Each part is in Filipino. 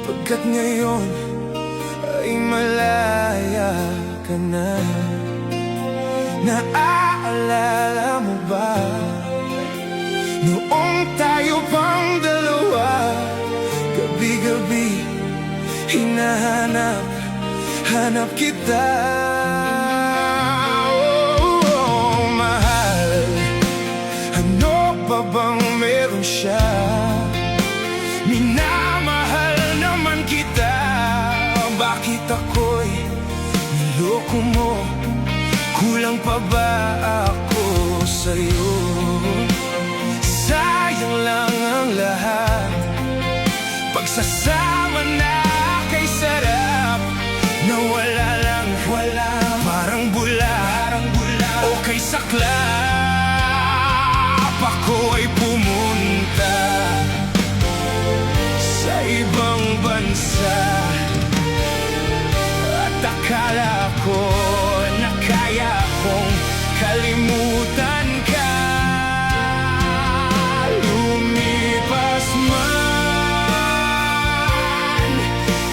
Pagkat ngayon ay malaya ka na. Naaalala mo ba noong tayo pang dalawa? Gabi-gabi hinahanap kita. Oh, mahal, ano pa bang meron siya? Minamahal naman kita. Bakit ako'y niloko mo? Kulang pa ba ako sa'yo? Sayang lang ang lahat. Pagsasama na kay sarap na wala lang, parang bula o kay saklap. Ako ay pumunta sa ibang bansa at akala ko na kaya kong kalimutan ka. Lumipas man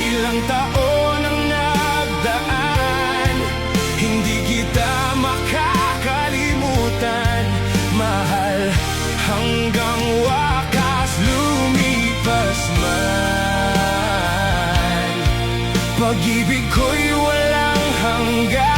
ilang taon ang nagdaan, hindi kita makakalimutan, mahal, hanggang wakas. Lumipas man, pag-ibig ko'y walang hanggan.